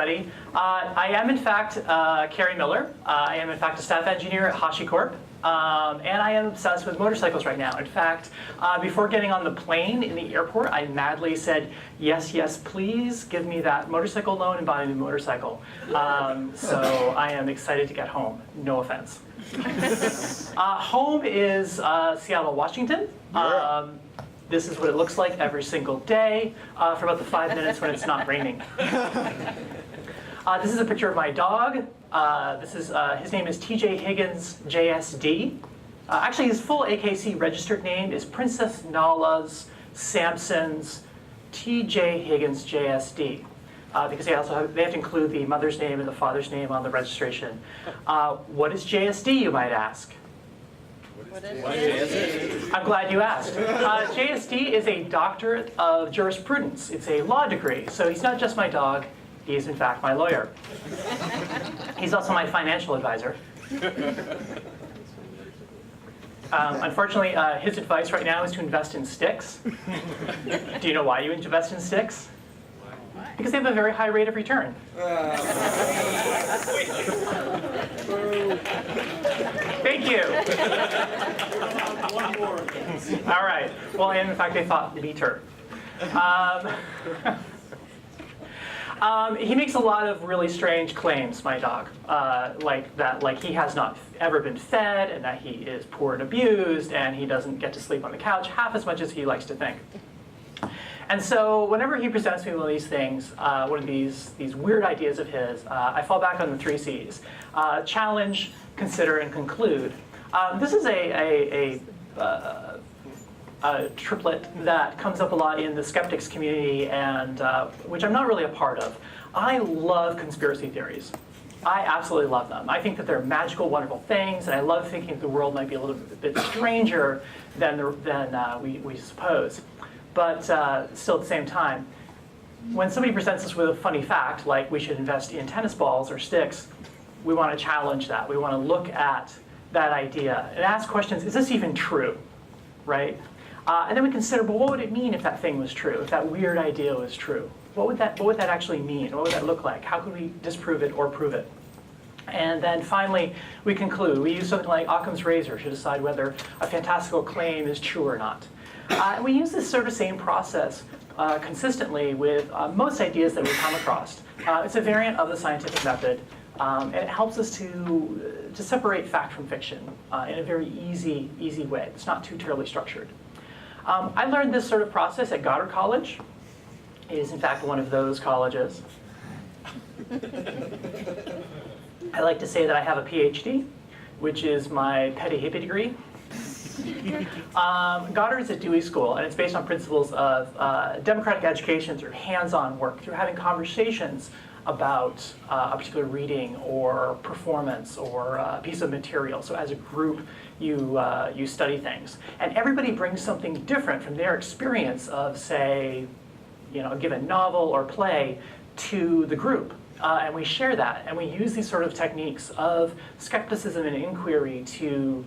everybody. I am, in fact, Kerri Miller. I am, in fact, a staff engineer at HashiCorp. And I am obsessed with motorcycles right now. In fact, before getting on the plane in the airport, I madly said, yes, yes, please give me that motorcycle loan and buy a new motorcycle. So I am excited to get home. No offense. Home is Seattle, Washington. This is what it looks like every single day for about the 5 minutes when it's not raining. This is a picture of my dog. His name is TJ Higgins JSD. Actually, his full AKC registered name is Princess Nala's Sampson's TJ Higgins JSD. Because they have to include the mother's name and the father's name on the registration. What is JSD, you might ask? What is it? I'm glad you asked. JSD is a doctorate of jurisprudence. It's a law degree. So he's not just my dog. He is, in fact, my lawyer. He's also my financial advisor. Unfortunately, his advice right now is to invest in sticks. Do you know why you invest in sticks? Because they have a very high rate of return. Thank you. One more. All right. Well, and in fact, they thought liter. He makes a lot of really strange claims, my dog, like he has not ever been fed, and that he is poor and abused, and he doesn't get to sleep on the couch half as much as he likes to think. And so whenever he presents me one of these things, one of these weird ideas of his, I fall back on the 3 C's. Challenge, consider, and conclude. This is a triplet that comes up a lot in the skeptics community, and which I'm not really a part of. I love conspiracy theories. I absolutely love them. I think that they're magical, wonderful things, and I love thinking that the world might be a little bit stranger than we suppose. But still, at the same time, when somebody presents us with a funny fact, like we should invest in tennis balls or sticks, we want to challenge that. We want to look at that idea and ask questions, is this even true, right? And then we consider, well, what would it mean if that thing was true, if that weird idea was true? What would that actually mean? What would that look like? How could we disprove it or prove it? And then finally, we conclude. We use something like Occam's razor to decide whether a fantastical claim is true or not. And we use this sort of same process consistently with most ideas that we come across. It's a variant of the scientific method, and it helps us to separate fact from fiction in a very easy way. It's not too terribly structured. I learned this sort of process at Goddard College. It is, in fact, one of those colleges. I like to say that I have a PhD, which is my petty hippie degree. Goddard is a Dewey school, and it's based on principles of democratic education through hands-on work, through having conversations about a particular reading or performance or a piece of material. So as a group, you study things. And everybody brings something different from their experience of, say, a given novel or play to the group. And we share that, and we use these sort of techniques of skepticism and inquiry to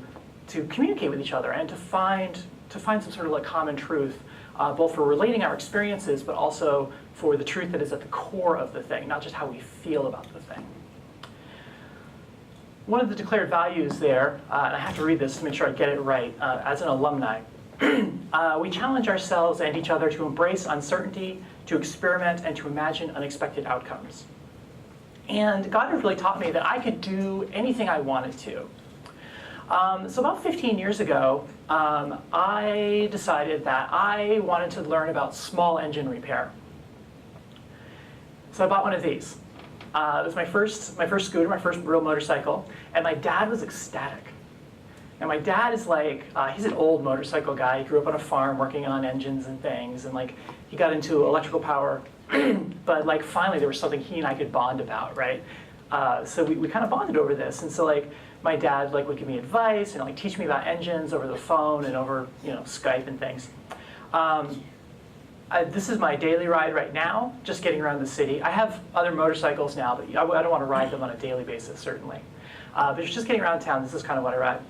communicate with each other and to find some sort of like common truth, both for relating our experiences, but also for the truth that is at the core of the thing, not just how we feel about the thing. One of the declared values there, and I have to read this to make sure I get it right, as an alumni, we challenge ourselves and each other to embrace uncertainty, to experiment, and to imagine unexpected outcomes. And Goddard really taught me that I could do anything I wanted to. So about 15 years ago, I decided that I wanted to learn about small engine repair. So I bought one of these. It was my first scooter, my first real motorcycle, and my dad was ecstatic. And my dad is like, he's an old motorcycle guy. He grew up on a farm working on engines and things, and like he got into electrical power, but like finally there was something he and I could bond about, right? So we kind of bonded over this, and so like my dad like would give me advice and like teach me about engines over the phone and over Skype and things. This is my daily ride right now, just getting around the city. I have other motorcycles now, but I don't want to ride them on a daily basis, certainly. But just getting around town, this is kind of what I ride.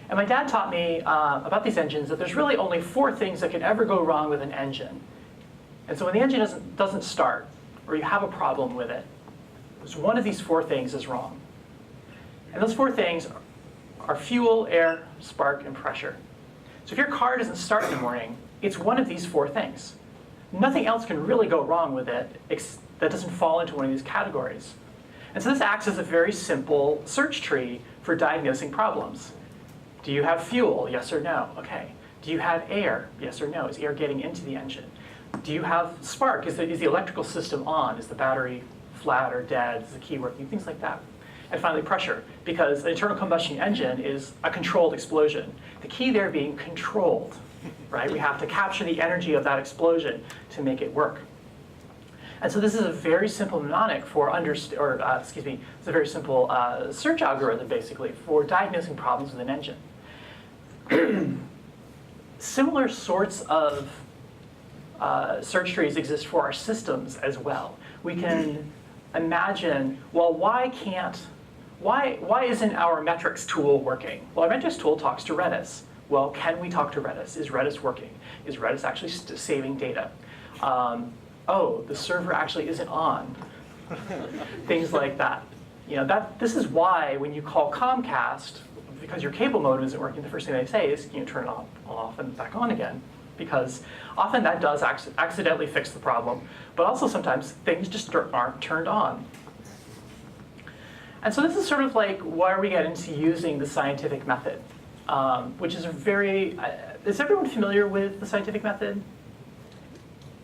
And my dad taught me about these engines that there's really only 4 things that can ever go wrong with an engine. And so when the engine doesn't start, or you have a problem with it, one of these 4 things is wrong. And those 4 things are fuel, air, spark, and pressure. So if your car doesn't start in the morning, it's one of these 4 things. Nothing else can really go wrong with it that doesn't fall into one of these categories. And so this acts as a very simple search tree for diagnosing problems. Do you have fuel? Yes or no? Okay. Do you have air? Yes or no? Is air getting into the engine? Do you have spark? Is the electrical system on? Is the battery flat or dead? Is the key working? Things like that. And finally, pressure, because an internal combustion engine is a controlled explosion. The key there being controlled, right? We have to capture the energy of that explosion to make it work. And so this is a very simple mnemonic for it's a very simple search algorithm, basically, for diagnosing problems with an engine. Similar sorts of search trees exist for our systems as well. We can imagine, well, why isn't our metrics tool working? Well, our metrics tool talks to Redis. Well, can we talk to Redis? Is Redis working? Is Redis actually saving data? Oh, the server actually isn't on. Things like that. This is why when you call Comcast, because your cable modem isn't working, the first thing they say is turn it off and back on again. Because often that does accidentally fix the problem, but also sometimes things just aren't turned on. And so this is sort of like where we get into using the scientific method, which is is everyone familiar with the scientific method?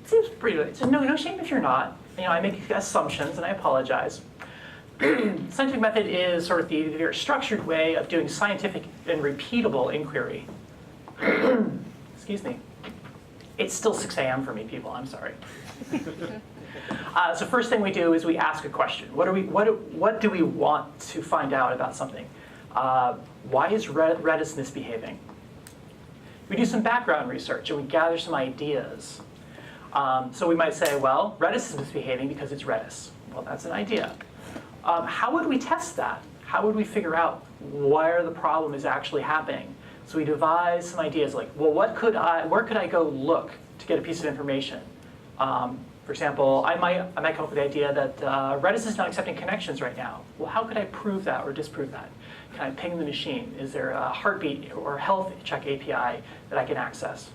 It seems pretty good. So no shame if you're not. I make assumptions and I apologize. Scientific method is sort of the very structured way of doing scientific and repeatable inquiry. Excuse me. It's still 6 a.m. for me, people. I'm sorry. So first thing we do is we ask a question. What do we want to find out about something? Why is Redis misbehaving? We do some background research and we gather some ideas. So we might say, well, Redis is misbehaving because it's Redis. Well, that's an idea. How would we test that? How would we figure out where the problem is actually happening? So we devise some ideas like, well, where could I go look to get a piece of information? For example, I might come up with the idea that Redis is not accepting connections right now. Well, how could I prove that or disprove that? Can I ping the machine? Is there a heartbeat or health check API that I can access?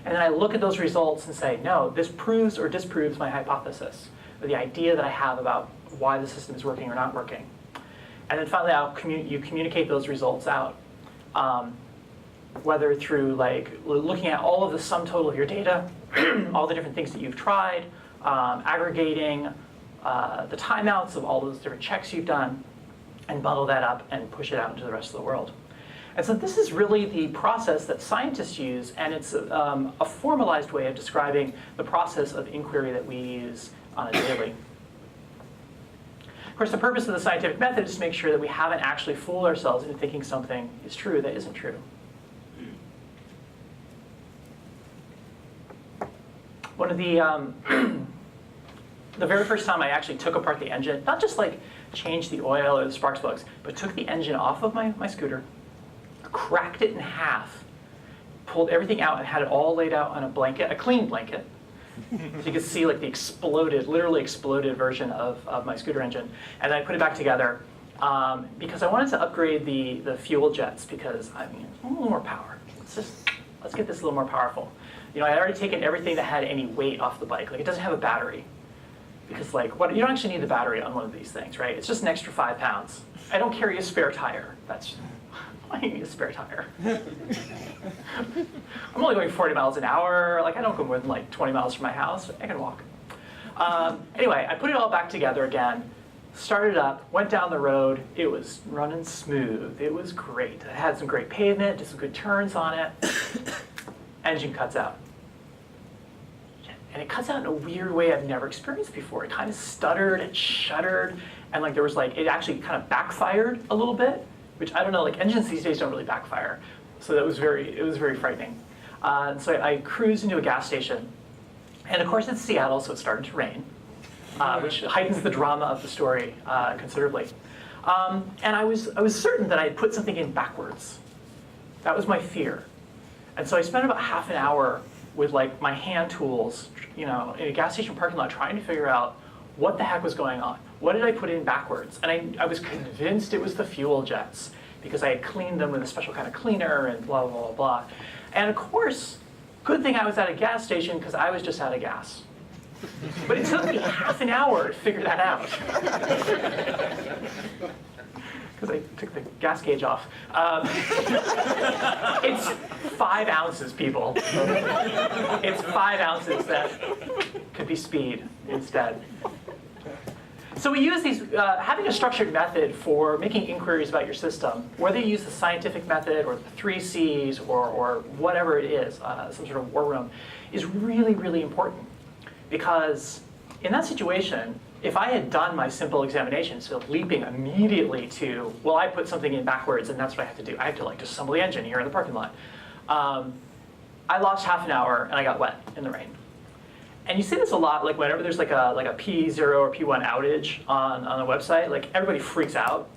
And then I look at those results and say, no, this proves or disproves my hypothesis, or the idea that I have about why the system is working or not working. And then finally, you communicate those results out, whether through looking at all of the sum total of your data, all the different things that you've tried, aggregating the timeouts of all those different checks you've done, and bundle that up and push it out into the rest of the world. And so this is really the process that scientists use, and it's a formalized way of describing the process of inquiry that we use on a daily. Of course, the purpose of the scientific method is to make sure that we haven't actually fooled ourselves into thinking something is true that isn't true. One of the very first time I actually took apart the engine, not just changed the oil or the spark plugs, but took the engine off of my scooter, cracked it in half, pulled everything out and had it all laid out on a blanket, a clean blanket. So you can see the literally exploded version of my scooter engine. And then I put it back together because I wanted to upgrade the fuel jets because, a little more power. Let's get this a little more powerful. I had already taken everything that had any weight off the bike. It doesn't have a battery. Because you don't actually need the battery on one of these things, right? It's just an extra 5 pounds. I don't carry a spare tire. I need a spare tire. I'm only going 40 miles an hour. I don't go more than 20 miles from my house. I can walk. Anyway, I put it all back together again, started up, went down the road. It was running smooth. It was great. It had some great pavement, did some good turns on it. Engine cuts out. And it cuts out in a weird way I've never experienced before. It kind of stuttered, it shuddered, and there was it actually kind of backfired a little bit, which I don't know, engines these days don't really backfire. So it was very frightening. So I cruised into a gas station. And of course it's Seattle, so it started to rain, which heightens the drama of the story considerably. And I was certain that I had put something in backwards. That was my fear. And so I spent about half an hour with like my hand tools, in a gas station parking lot, trying to figure out what the heck was going on. What did I put in backwards? And I was convinced it was the fuel jets because I had cleaned them with a special kind of cleaner and blah, blah, blah, blah. And of course, good thing I was at a gas station because I was just out of gas. But it took me half an hour to figure that out. Because I took the gas gauge off. It's 5 ounces, people. It's 5 ounces that could be speed instead. So we use these, having a structured method for making inquiries about your system, whether you use the scientific method or the 3 Cs or whatever it is, some sort of war room, is really, really important. Because in that situation, if I had done my simple examination, so leaping immediately to, well, I put something in backwards and that's what I have to do. I have to like disassemble the engine here in the parking lot. I lost half an hour and I got wet in the rain. And you see this a lot, like whenever there's like a P0 or P1 outage on a website, like everybody freaks out,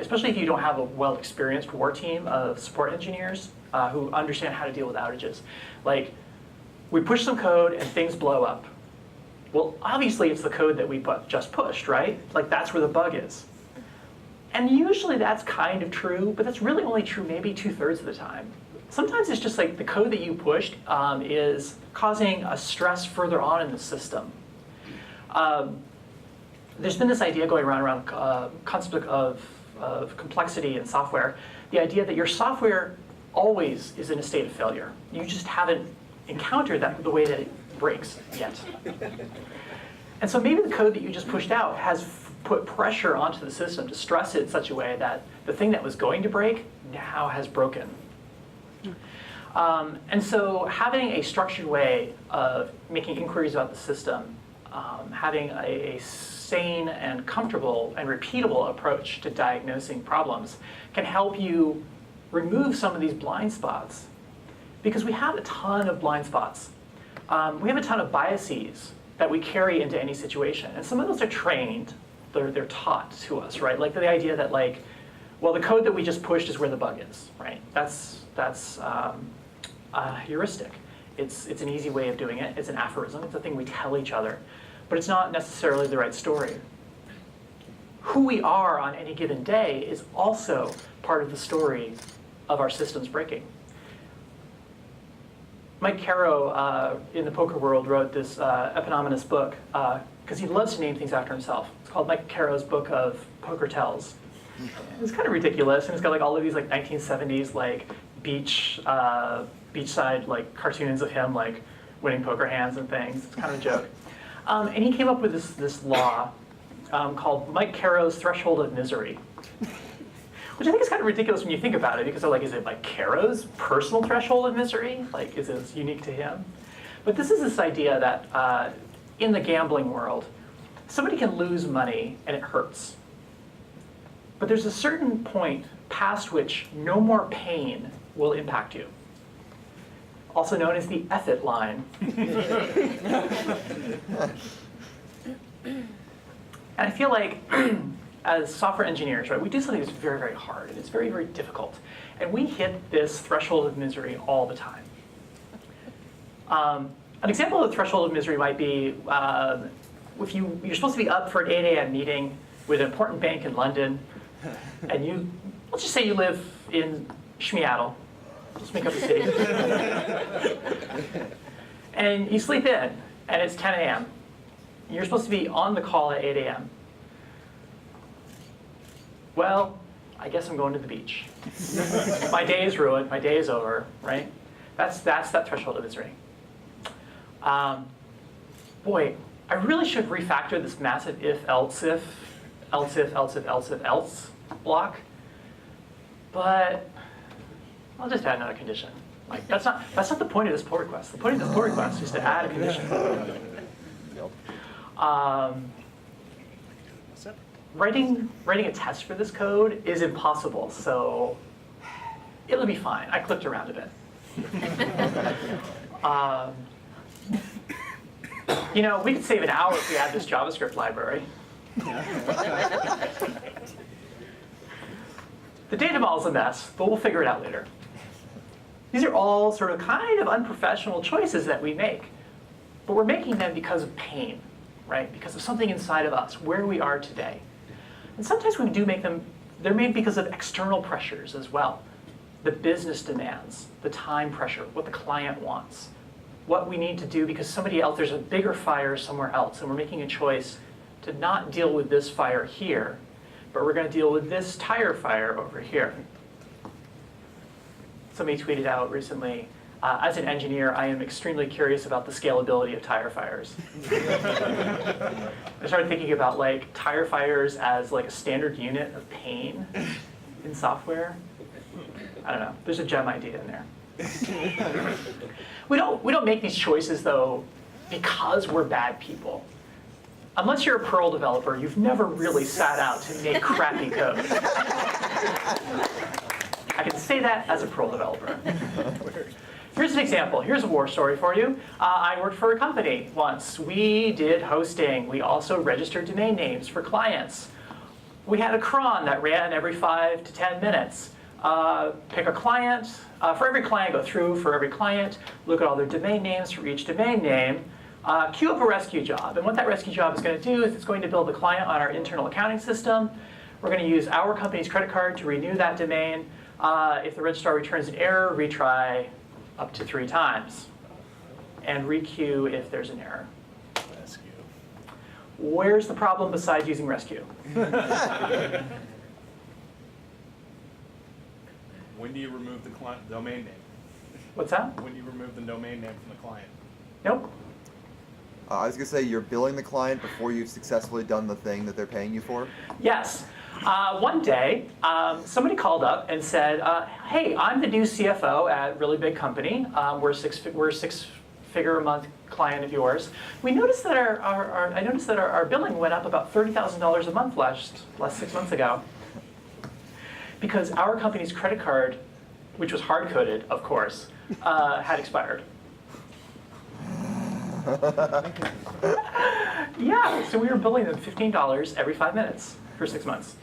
especially if you don't have a well-experienced war team of support engineers who understand how to deal with outages. Like, we push some code and things blow up. Well, obviously it's the code that we just pushed, right? Like that's where the bug is. And usually that's kind of true, but that's really only true maybe 2/3 of the time. Sometimes it's just like the code that you pushed is causing a stress further on in the system. There's been this idea going around concept of complexity in software, the idea that your software always is in a state of failure. You just haven't encountered that the way that it breaks yet. And so maybe the code that you just pushed out has put pressure onto the system to stress it in such a way that the thing that was going to break now has broken. And so having a structured way of making inquiries about the system, having a sane and comfortable and repeatable approach to diagnosing problems can help you remove some of these blind spots. Because we have a ton of blind spots. We have a ton of biases that we carry into any situation. And some of those are trained, they're taught to us, right? Like the idea that like, well, the code that we just pushed is where the bug is, right? That's a heuristic. It's an easy way of doing it. It's an aphorism. It's a thing we tell each other. But it's not necessarily the right story. Who we are on any given day is also part of the story of our systems breaking. Mike Kerro, in the poker world, wrote this eponymous book because he loves to name things after himself. It's called Mike Kerro's Book of Poker Tells. It's kind of ridiculous, and it's got like all of these like 1970s like beachside like cartoons of him like winning poker hands and things. It's kind of a joke. And he came up with this law called Mike Kerro's Threshold of Misery. Which I think is kind of ridiculous when you think about it, because they're like, is it like Kerro's personal threshold of misery? Like, is it unique to him? But this is this idea that in the gambling world, somebody can lose money and it hurts. But there's a certain point past which no more pain will impact you. Also known as the F-it line. And I feel like as software engineers, right, we do something that's very, very hard, and it's very, very difficult. And we hit this threshold of misery all the time. An example of the threshold of misery might be if you're supposed to be up for an 8 a.m. meeting with an important bank in London, and let's just say you live in Seattle. Let's make up a city. And you sleep in, and it's 10 a.m. You're supposed to be on the call at 8 a.m. Well, I guess I'm going to the beach. My day is ruined. My day is over, right? That's that threshold of misery. Boy, I really should refactor this massive else block. But I'll just add another condition. Like that's not the point of this pull request. The point of this pull request is to add a condition. Writing a test for this code is impossible, so it'll be fine. I clicked around a bit. We could save an hour if we add this JavaScript library. The data model's a mess, but we'll figure it out later. These are all sort of kind of unprofessional choices that we make. But we're making them because of pain, right? Because of something inside of us, where we are today. And sometimes we do make them, they're made because of external pressures as well. The business demands, the time pressure, what the client wants, what we need to do because somebody else, there's a bigger fire somewhere else, and we're making a choice to not deal with this fire here, but we're going to deal with this tire fire over here. Somebody tweeted out recently, as an engineer, I am extremely curious about the scalability of tire fires. I started thinking about like tire fires as like a standard unit of pain in software. I don't know, there's a gem idea in there. We don't make these choices though because we're bad people. Unless you're a Perl developer, you've never really sat out to make crappy code. I can say that as a Perl developer. Here's an example. Here's a war story for you. I worked for a company once. We did hosting. We also registered domain names for clients. We had a cron that ran every 5 to 10 minutes. Pick a client. For every client, go through for every client, look at all their domain names for each domain name, queue up a rescue job. And what that rescue job is going to do is it's going to build a client on our internal accounting system. We're going to use our company's credit card to renew that domain. If the registrar returns an error, retry up to 3 times. And requeue if there's an error. Rescue. Where's the problem besides using rescue? When do you remove the domain name? What's that? When do you remove the domain name from the client? Nope. I was going to say you're billing the client before you've successfully done the thing that they're paying you for? Yes. One day, somebody called up and said, hey, I'm the new CFO at a really big company. We're a six-figure a month client of yours. We noticed that I noticed that our billing went up about $30,000 a month last 6 months ago. Because our company's credit card, which was hard-coded, of course, had expired. Yeah, so we were billing them $15 every 5 minutes for 6 months.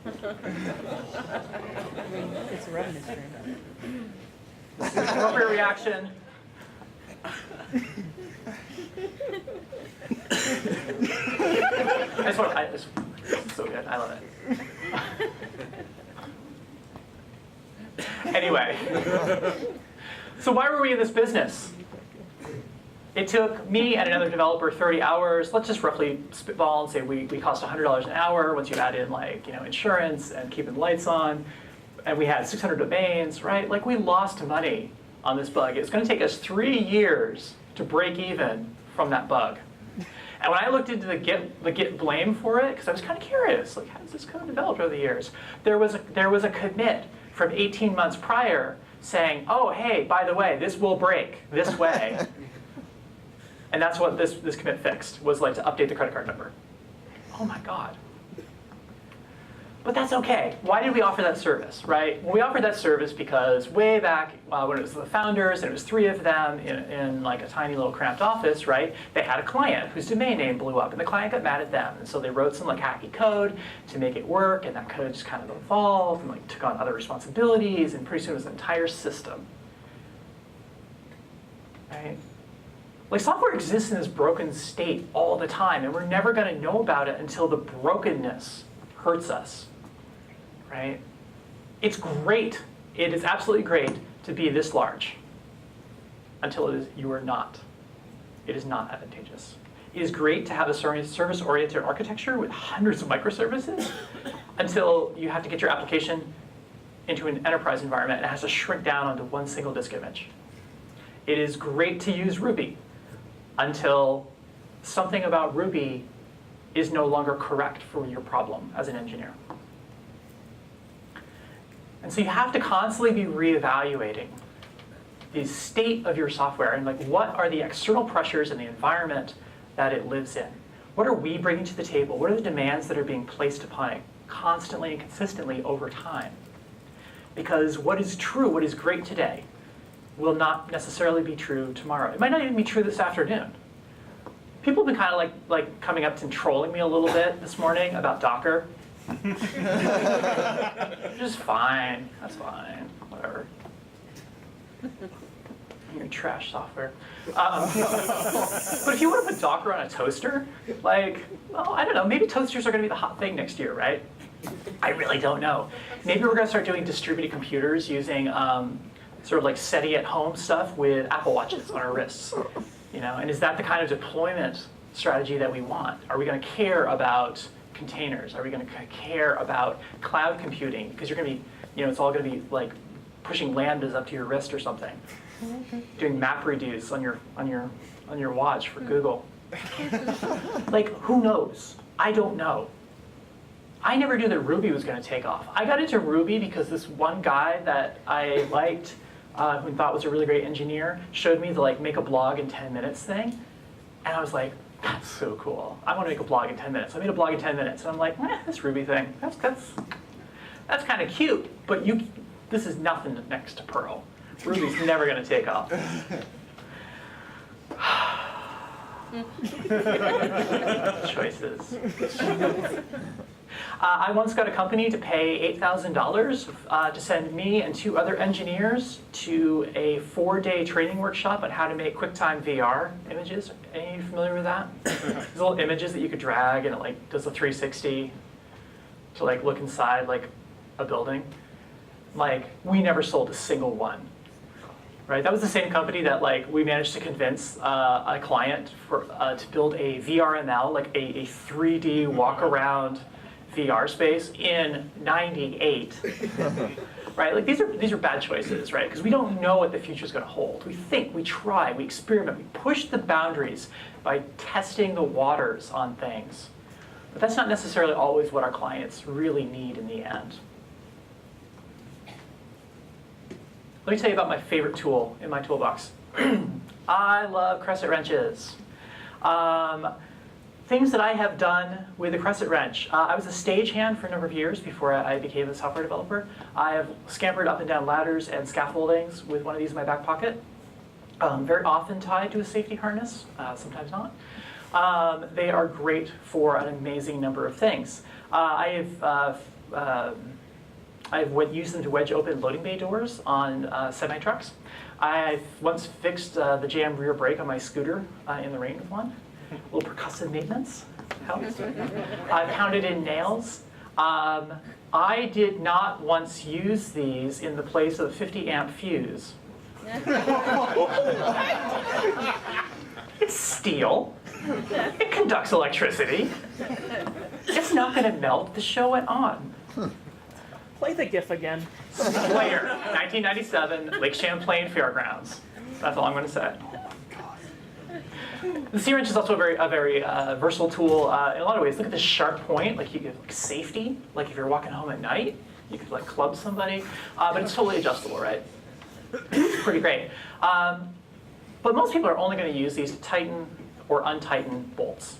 It's a revenue stream. Appropriate reaction. This is so good, I love it. Anyway, so why were we in this business? It took me and another developer 30 hours. Let's just roughly spitball and say we cost $100 an hour once you add in like insurance and keeping the lights on. And we had 600 domains, right? Like we lost money on this bug. It's going to take us 3 years to break even from that bug. And when I looked into the Git blame for it, because I was kind of curious, like how does this code develop over the years? There was a commit from 18 months prior saying, oh, hey, by the way, this will break this way. And that's what this commit fixed, was like to update the credit card number. Oh my God. But that's okay. Why did we offer that service, right? Well, we offered that service because way back when it was the founders, and it was 3 of them in like a tiny little cramped office, right? They had a client whose domain name blew up, and the client got mad at them. And so they wrote some like hacky code to make it work, and that code just kind of evolved and like took on other responsibilities, and pretty soon it was an entire system, right? Like software exists in this broken state all the time, and we're never going to know about it until the brokenness hurts us, right? It's great. It is absolutely great to be this large until you are not. It is not advantageous. It is great to have a service-oriented architecture with hundreds of microservices until you have to get your application into an enterprise environment and it has to shrink down onto one single disk image. It is great to use Ruby until something about Ruby is no longer correct for your problem as an engineer. And so you have to constantly be reevaluating the state of your software and like what are the external pressures in the environment that it lives in? What are we bringing to the table? What are the demands that are being placed upon it constantly and consistently over time? Because what is true, what is great today, will not necessarily be true tomorrow. It might not even be true this afternoon. People have been kind of like coming up and trolling me a little bit this morning about Docker. Just fine, that's fine, whatever. You're trash software. But if you want to put Docker on a toaster, like, well, I don't know, maybe toasters are going to be the hot thing next year, right? I really don't know. Maybe we're going to start doing distributed computers using sort of like SETI at home stuff with Apple Watches on our wrists. You know, and is that the kind of deployment strategy that we want? Are we going to care about containers? Are we going to care about cloud computing? Because you're going to be, you know, it's all going to be like pushing lambdas up to your wrist or something. Doing map reduce on your watch for Google. Like, who knows? I don't know. I never knew that Ruby was going to take off. I got into Ruby because this one guy that I liked, who thought was a really great engineer, showed me the like make a blog in 10 minutes thing, and I was like, that's so cool. I want to make a blog in 10 minutes. I made a blog in 10 minutes, and I'm like, this Ruby thing, that's kind of cute, but this is nothing next to Perl. Ruby's never going to take off. Choices. I once got a company to pay $8,000 to send me and 2 other engineers to a 4-day training workshop on how to make QuickTime VR images. Any of you familiar with that? These little images that you could drag and it like does a 360 to like look inside like a building. Like, we never sold a single one. Right? That was the same company that like we managed to convince a client to build a VRML, like a 3D walk around VR space in '98. Right? Like these are bad choices, right? Because we don't know what the future is going to hold. We think, we try, we experiment, we push the boundaries by testing the waters on things. But that's not necessarily always what our clients really need in the end. Let me tell you about my favorite tool in my toolbox. I love Crescent wrenches. Things that I have done with the Crescent wrench. I was a stagehand for a number of years before I became a software developer. I have scampered up and down ladders and scaffoldings with one of these in my back pocket. Very often tied to a safety harness, sometimes not. They are great for an amazing number of things. I've used them to wedge open loading bay doors on semi-trucks. I've once fixed the jammed rear brake on my scooter in the rain with one. A little percussive maintenance helps. I've pounded in nails. I did not once use these in the place of a 50 amp fuse. It's steel. It conducts electricity. It's not going to melt. The show went on. Play the GIF again. Slayer, 1997, Lake Champlain Fairgrounds. That's all I'm going to say. The C-wrench is also a very versatile tool in a lot of ways. Look at this sharp point, like you get like safety, like if you're walking home at night, you could like club somebody, but it's totally adjustable, right? It's pretty great. But most people are only going to use these to tighten or untighten bolts.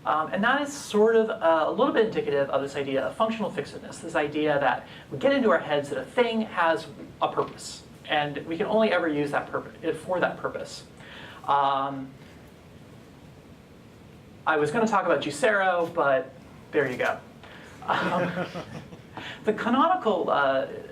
And that is sort of a little bit indicative of this idea of functional fixedness, this idea that we get into our heads that a thing has a purpose, and we can only ever use that for that purpose. I was going to talk about Juicero, but there you go. The canonical,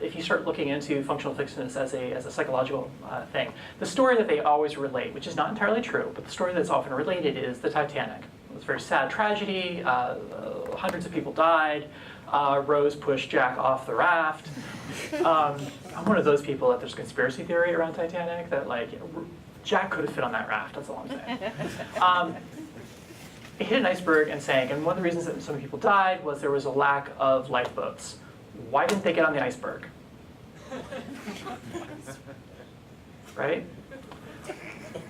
if you start looking into functional fixedness as a psychological thing, the story that they always relate, which is not entirely true, but the story that's often related is the Titanic. It was a very sad tragedy. Hundreds of people died. Rose pushed Jack off the raft. I'm one of those people that there's a conspiracy theory around Titanic that like Jack could have fit on that raft. That's all I'm saying. It hit an iceberg and sank, and one of the reasons that so many people died was there was a lack of lifeboats. Why didn't they get on the iceberg? Right?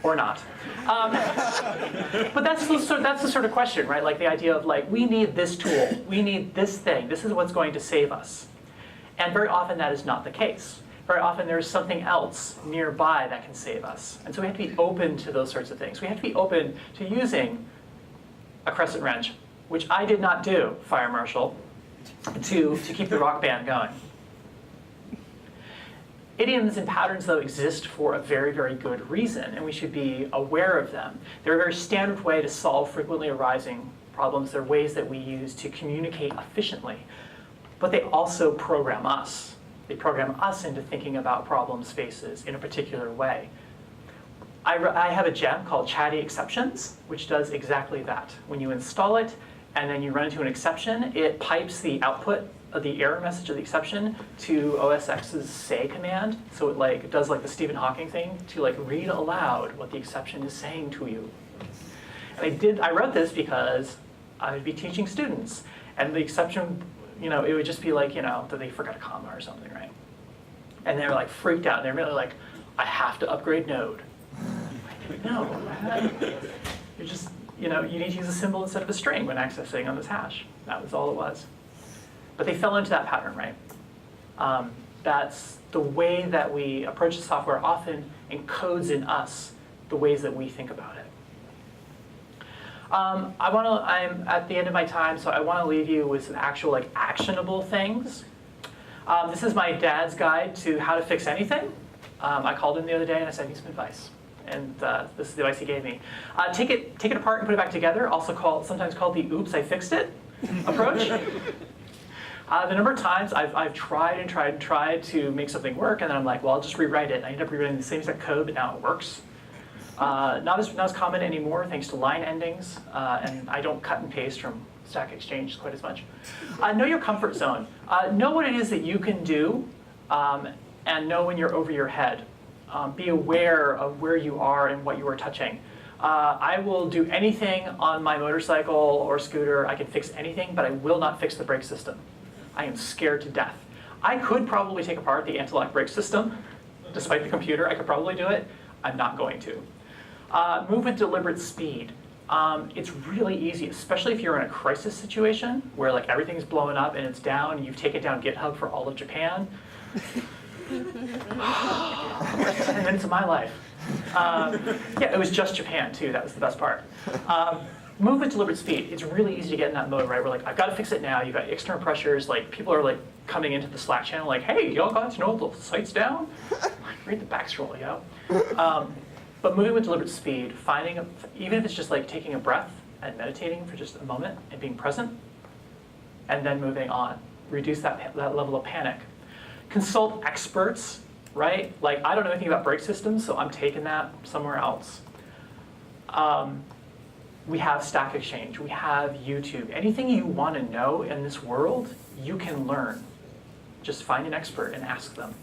Or not. But that's the sort of question, right? Like the idea of like, we need this tool, we need this thing, this is what's going to save us. And very often that is not the case. Very often there's something else nearby that can save us. And so we have to be open to those sorts of things. We have to be open to using a Crescent wrench, which I did not do, Fire Marshal, to keep the rock band going. Idioms and patterns, though, exist for a very, very good reason, and we should be aware of them. They're a very standard way to solve frequently arising problems. They're ways that we use to communicate efficiently, but they also program us. They program us into thinking about problem spaces in a particular way. I have a gem called Chatty Exceptions, which does exactly that. When you install it and then you run into an exception, it pipes the output of the error message of the exception to OS X's say command. So it does like the Stephen Hawking thing to read aloud what the exception is saying to you. And I wrote this because I would be teaching students, and the exception, it would just be that they forgot a comma or something, right? And they were freaked out. They're really I have to upgrade Node. No, you're just, you need to use a symbol instead of a string when accessing on this hash. That was all it was. But they fell into that pattern, right? That's the way that we approach the software often encodes in us the ways that we think about it. I'm at the end of my time, so I want to leave you with some actual actionable things. This is my dad's guide to how to fix anything. I called him the other day and I said, I need some advice. And this is the advice he gave me. Take it apart and put it back together, sometimes called the oops, I fixed it approach. The number of times I've tried and tried and tried to make something work, and then I'm like, well, I'll just rewrite it. And I end up rewriting the same exact code, but now it works. Not as common anymore, thanks to line endings, and I don't cut and paste from Stack Exchange quite as much. Know your comfort zone. Know what it is that you can do, and know when you're over your head. Be aware of where you are and what you are touching. I will do anything on my motorcycle or scooter. I can fix anything, but I will not fix the brake system. I am scared to death. I could probably take apart the anti-lock brake system, despite the computer. I could probably do it. I'm not going to. Move with deliberate speed. It's really easy, especially if you're in a crisis situation where everything's blowing up and it's down, and you've taken down GitHub for all of Japan. 10 minutes of my life. Yeah, it was just Japan too. That was the best part. Move with deliberate speed. It's really easy to get in that mode, right? Where I've got to fix it now. You've got external pressures. People are coming into the Slack channel hey, y'all guys know the site's down? Read the backscroll, But moving with deliberate speed, even if it's just taking a breath and meditating for just a moment and being present, and then moving on. Reduce that level of panic. Consult experts, right? I don't know anything about brake systems, so I'm taking that somewhere else. We have Stack Exchange, we have YouTube. Anything you want to know in this world, you can learn. Just find an expert and ask them.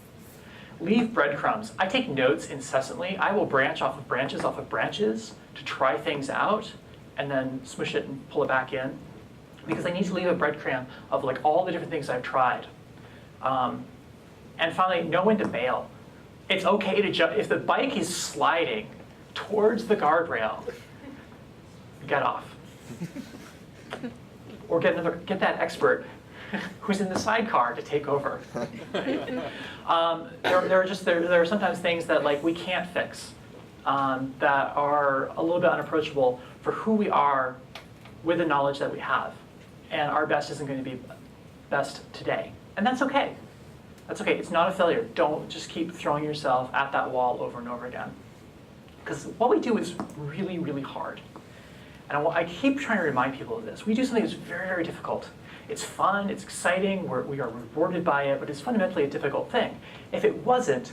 Leave breadcrumbs. I take notes incessantly. I will branch off of branches to try things out and then smush it and pull it back in. Because I need to leave a breadcrumb of all the different things I've tried. And finally, know when to bail. It's okay to jump. If the bike is sliding towards the guardrail, get off. Or get that expert who's in the sidecar to take over. There are sometimes things that we can't fix that are a little bit unapproachable for who we are with the knowledge that we have. And our best isn't going to be best today. And that's okay. That's okay. It's not a failure. Don't just keep throwing yourself at that wall over and over again. Because what we do is really, really hard. And I keep trying to remind people of this. We do something that's very, very difficult. It's fun, it's exciting, we are rewarded by it, but it's fundamentally a difficult thing. If it wasn't,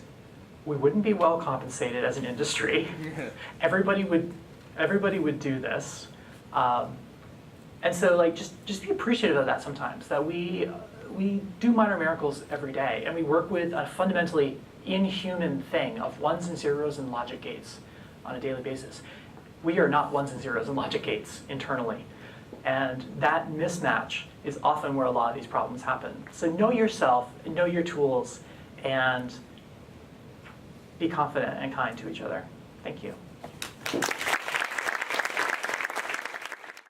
we wouldn't be well compensated as an industry. Everybody would do this. And so just be appreciative of that sometimes, that we do minor miracles every day, and we work with a fundamentally inhuman thing of ones and zeros and logic gates on a daily basis. We are not ones and zeros and logic gates internally. And that mismatch is often where a lot of these problems happen. So know yourself, know your tools, and be confident and kind to each other. Thank you.